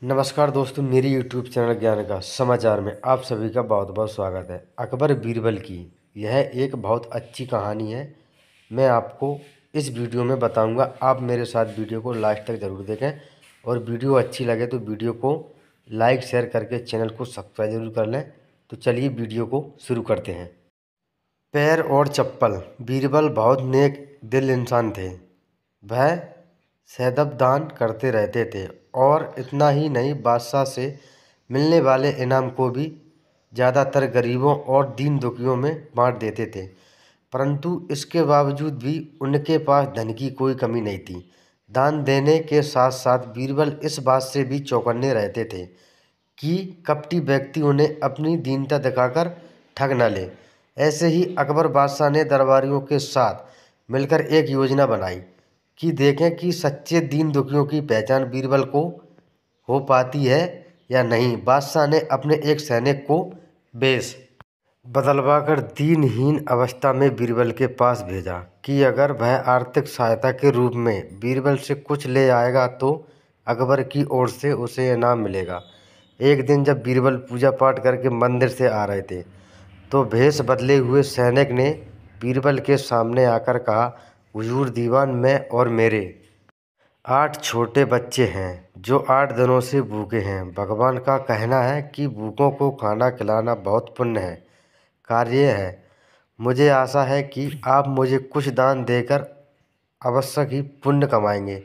नमस्कार दोस्तों, मेरी यूट्यूब चैनल ज्ञान का समाचार में आप सभी का बहुत बहुत स्वागत है। अकबर बीरबल की यह एक बहुत अच्छी कहानी है। मैं आपको इस वीडियो में बताऊंगा। आप मेरे साथ वीडियो को लास्ट तक ज़रूर देखें और वीडियो अच्छी लगे तो वीडियो को लाइक शेयर करके चैनल को सब्सक्राइब ज़रूर कर लें। तो चलिए वीडियो को शुरू करते हैं। पैर और चप्पल। बीरबल बहुत नेक दिल इंसान थे। वह सदैव दान करते रहते थे और इतना ही नहीं, बादशाह से मिलने वाले इनाम को भी ज़्यादातर गरीबों और दीन दुखियों में बांट देते थे। परंतु इसके बावजूद भी उनके पास धन की कोई कमी नहीं थी। दान देने के साथ साथ बीरबल इस बात से भी चौकन्ने रहते थे कि कपटी व्यक्ति उन्हें अपनी दीनता दिखाकर ठग न ले। ऐसे ही अकबर बादशाह ने दरबारियों के साथ मिलकर एक योजना बनाई कि देखें कि सच्चे दीन दुखियों की पहचान बीरबल को हो पाती है या नहीं। बादशाह ने अपने एक सैनिक को वेश बदलवाकर दीनहीन अवस्था में बीरबल के पास भेजा कि अगर वह आर्थिक सहायता के रूप में बीरबल से कुछ ले आएगा तो अकबर की ओर से उसे इनाम मिलेगा। एक दिन जब बीरबल पूजा पाठ करके मंदिर से आ रहे थे तो भेष बदले हुए सैनिक ने बीरबल के सामने आकर कहा, हुजूर दीवान, मैं और मेरे 8 छोटे बच्चे हैं जो 8 दिनों से भूखे हैं। भगवान का कहना है कि भूखों को खाना खिलाना बहुत पुण्य है कार्य है। मुझे आशा है कि आप मुझे कुछ दान देकर आवश्यक ही पुण्य कमाएंगे।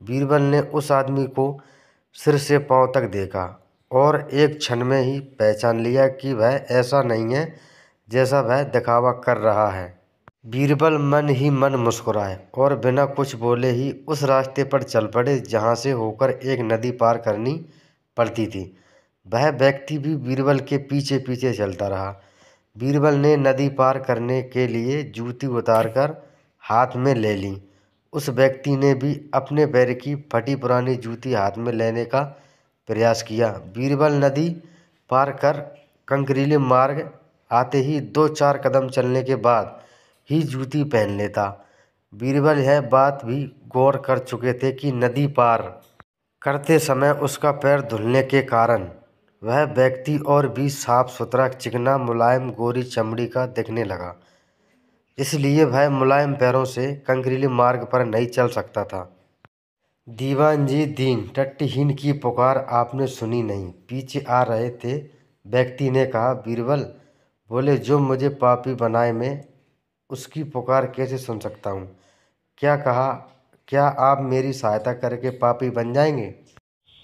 बीरबल ने उस आदमी को सिर से पांव तक देखा और एक क्षण में ही पहचान लिया कि वह ऐसा नहीं है जैसा वह दिखावा कर रहा है। बीरबल मन ही मन मुस्कुराए और बिना कुछ बोले ही उस रास्ते पर चल पड़े जहाँ से होकर एक नदी पार करनी पड़ती थी। वह व्यक्ति भी बीरबल के पीछे पीछे चलता रहा। बीरबल ने नदी पार करने के लिए जूती उतारकर हाथ में ले ली। उस व्यक्ति ने भी अपने पैर की फटी पुरानी जूती हाथ में लेने का प्रयास किया। बीरबल नदी पार कर कंकरीले मार्ग आते ही 2-4 कदम चलने के बाद ही जूती पहन लेता। बीरबल यह बात भी गौर कर चुके थे कि नदी पार करते समय उसका पैर धुलने के कारण वह व्यक्ति और भी साफ सुथरा, चिकना, मुलायम, गोरी चमड़ी का दिखने लगा। इसलिए वह मुलायम पैरों से कंकरीले मार्ग पर नहीं चल सकता था। दीवान जी, दीन टट्टीहीन की पुकार आपने सुनी नहीं, पीछे आ रहे थे व्यक्ति ने कहा। बीरबल बोले, जो मुझे पापी बनाए मैं उसकी पुकार कैसे सुन सकता हूँ? क्या कहा? क्या आप मेरी सहायता करके पापी बन जाएंगे?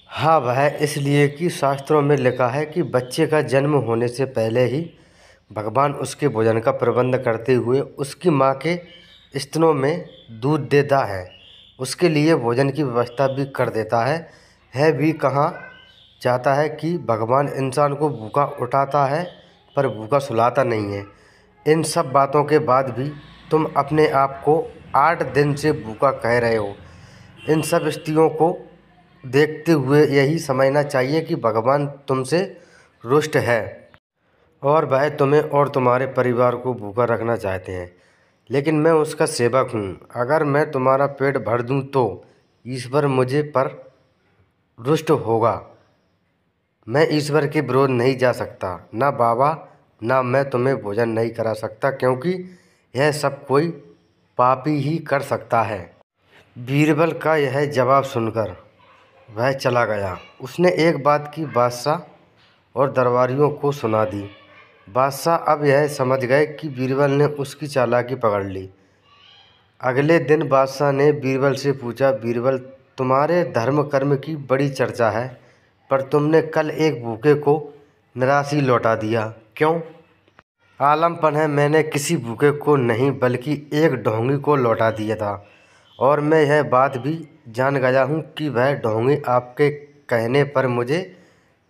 हाँ, वह इसलिए कि शास्त्रों में लिखा है कि बच्चे का जन्म होने से पहले ही भगवान उसके भोजन का प्रबंध करते हुए उसकी माँ के स्तनों में दूध देता है। उसके लिए भोजन की व्यवस्था भी कर देता है। यह भी कहा जाता है कि भगवान इंसान को भूखा उठाता है पर भूखा सुलाता नहीं है। इन सब बातों के बाद भी तुम अपने आप को 8 दिन से भूखा कह रहे हो। इन सब स्थितियों को देखते हुए यही समझना चाहिए कि भगवान तुमसे रुष्ट है और वह तुम्हें और तुम्हारे परिवार को भूखा रखना चाहते हैं। लेकिन मैं उसका सेवक हूँ। अगर मैं तुम्हारा पेट भर दूँ तो ईश्वर मुझे पर रुष्ट होगा। मैं ईश्वर के विरोध नहीं जा सकता। ना बाबा, ना मैं तुम्हें भोजन नहीं करा सकता, क्योंकि यह सब कोई पापी ही कर सकता है। बीरबल का यह जवाब सुनकर वह चला गया। उसने एक बात की बादशाह और दरबारियों को सुना दी। बादशाह अब यह समझ गए कि बीरबल ने उसकी चालाकी पकड़ ली। अगले दिन बादशाह ने बीरबल से पूछा, बीरबल, तुम्हारे धर्म कर्म की बड़ी चर्चा है पर तुमने कल एक भूखे को निराश लौटा दिया, क्यों? आलमपन है, मैंने किसी भूखे को नहीं बल्कि एक ढोंगी को लौटा दिया था और मैं यह बात भी जान गया हूँ कि वह ढोंगी आपके कहने पर मुझे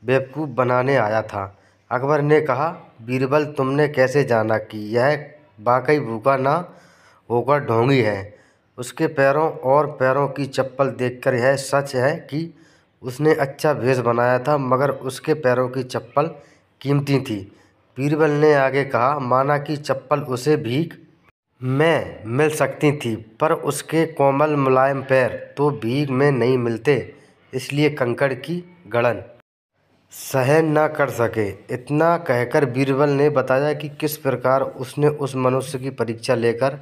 बेवकूफ़ बनाने आया था। अकबर ने कहा, बीरबल, तुमने कैसे जाना कि यह वाकई भूखा ना होकर ढोंगी है? उसके पैरों और पैरों की चप्पल देखकर यह सच है कि उसने अच्छा भेष बनाया था, मगर उसके पैरों की चप्पल कीमती थी। बीरबल ने आगे कहा, माना कि चप्पल उसे भीख में मिल सकती थी पर उसके कोमल मुलायम पैर तो भीख में नहीं मिलते, इसलिए कंकड़ की गड़न सहन न कर सके। इतना कहकर बीरबल ने बताया कि किस प्रकार उसने उस मनुष्य की परीक्षा लेकर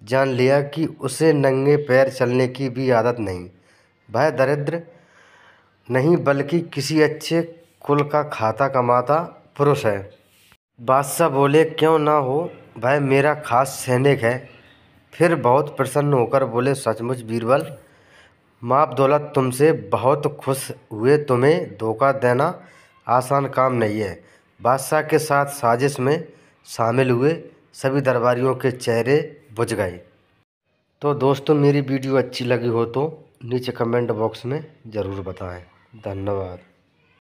जान लिया कि उसे नंगे पैर चलने की भी आदत नहीं। वह दरिद्र नहीं बल्कि किसी अच्छे कुल का खाता कमाता पुरुष है। बादशाह बोले, क्यों ना हो, वह मेरा खास सैनिक है। फिर बहुत प्रसन्न होकर बोले, सचमुच बीरबल, माप दौलत तुमसे बहुत खुश हुए। तुम्हें धोखा देना आसान काम नहीं है। बादशाह के साथ साजिश में शामिल हुए सभी दरबारियों के चेहरे बुझ गए। तो दोस्तों, मेरी वीडियो अच्छी लगी हो तो नीचे कमेंट बॉक्स में ज़रूर बताएं। धन्यवाद।